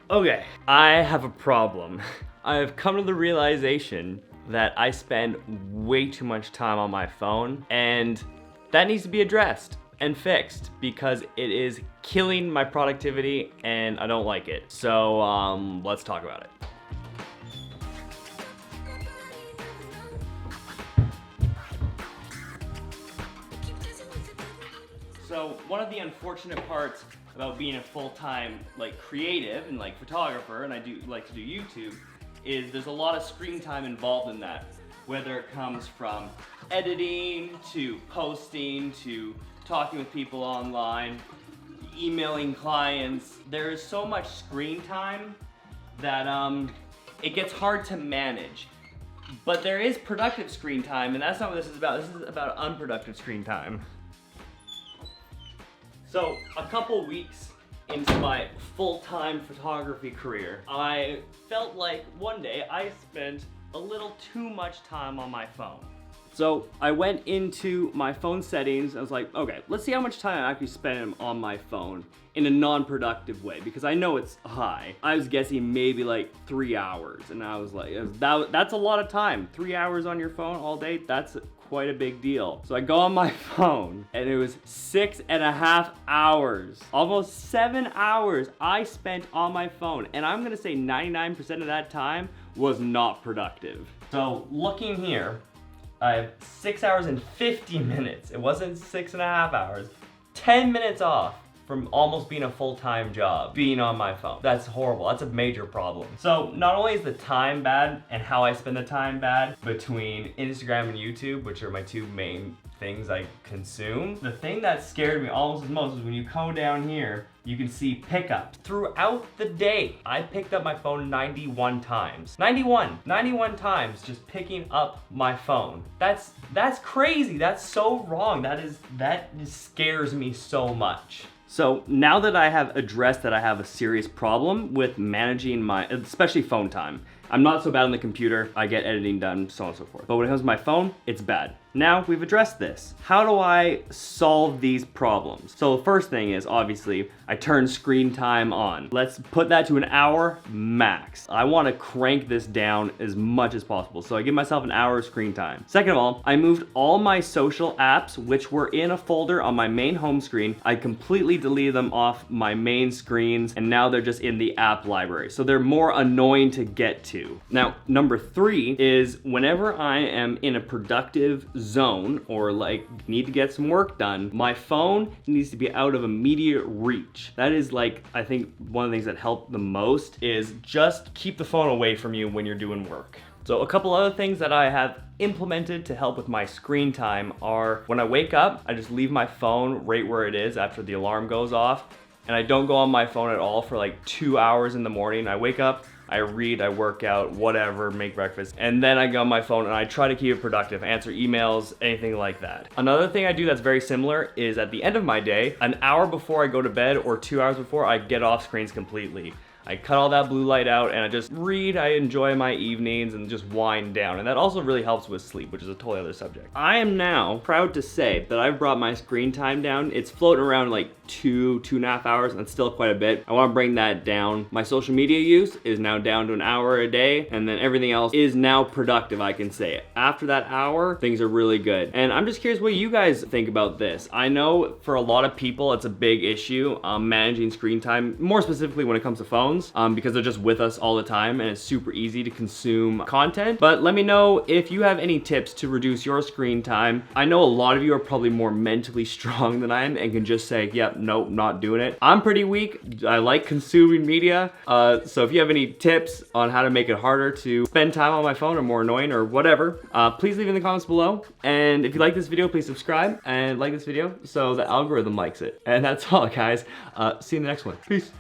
Okay, I have a problem. I have come to the realization that I spend way too much time on my phone, and that needs to be addressed and fixed because it is killing my productivity and I don't like it. So let's talk about it. So one of the unfortunate parts about being a full-time creative and photographer, and I do like to do YouTube, is there's a lot of screen time involved in that. Whether it comes from editing, to posting, to talking with people online, emailing clients. There is so much screen time that it gets hard to manage. But there is productive screen time, and that's not what this is about. This is about unproductive screen time. So a couple weeks into my full-time photography career, I felt like one day I spent a little too much time on my phone. So I went into my phone settings. I was like, okay, let's see how much time I actually spend on my phone in a non-productive way, because I know it's high. I was guessing maybe like 3 hours, and I was like, that's a lot of time. 3 hours on your phone all day, that's quite a big deal. So I go on my phone, and it was 6.5 hours. Almost 7 hours I spent on my phone, and I'm gonna say 99% of that time was not productive. So looking here, I have 6 hours and 50 minutes. It wasn't 6.5 hours. 10 minutes off from almost being a full-time job, being on my phone. That's horrible. That's a major problem. So not only is the time bad and how I spend the time bad between Instagram and YouTube, which are my two main things I consume, the thing that scared me almost as most is when you come down here, you can see pickups. Throughout the day, I picked up my phone 91 times. 91 times just picking up my phone. That's crazy. That's so wrong. That just scares me so much. So now that I have addressed that I have a serious problem with managing my, especially phone time. I'm not so bad on the computer, I get editing done, so on and so forth. But when it comes to my phone, it's bad. Now we've addressed this. How do I solve these problems? So the first thing is, obviously, I turn screen time on. Let's put that to an hour max. I wanna crank this down as much as possible. So I give myself an hour of screen time. Second of all, I moved all my social apps, which were in a folder on my main home screen. I completely deleted them off my main screens, and now they're just in the app library. So they're more annoying to get to. Now, number 3 is whenever I am in a productive zone or need to get some work done, my phone needs to be out of immediate reach. That is I think one of the things that help the most is just keep the phone away from you when you're doing work. So a couple other things that I have implemented to help with my screen time are when I wake up, I just leave my phone right where it is after the alarm goes off, and I don't go on my phone at all for 2 hours in the morning. I wake up, I read, I work out, whatever, make breakfast, and then I go on my phone and I try to keep it productive, answer emails, anything like that. Another thing I do that's very similar is at the end of my day, an hour before I go to bed or 2 hours before, I get off screens completely. I cut all that blue light out and I just read, I enjoy my evenings and just wind down. And that also really helps with sleep, which is a totally other subject. I am now proud to say that I've brought my screen time down. It's floating around 2.5 hours, and that's still quite a bit. I wanna bring that down. My social media use is now down to an hour a day, and then everything else is now productive, I can say. After that hour, things are really good. And I'm just curious what you guys think about this. I know for a lot of people, it's a big issue, managing screen time, more specifically when it comes to phones. Because they're just with us all the time and it's super easy to consume content. But let me know if you have any tips to reduce your screen time. I know a lot of you are probably more mentally strong than I am and can just say, yep, nope, not doing it. I'm pretty weak. I like consuming media. So if you have any tips on how to make it harder to spend time on my phone or more annoying or whatever, please leave in the comments below. And if you like this video, please subscribe and like this video so the algorithm likes it. And that's all, guys. See you in the next one. Peace.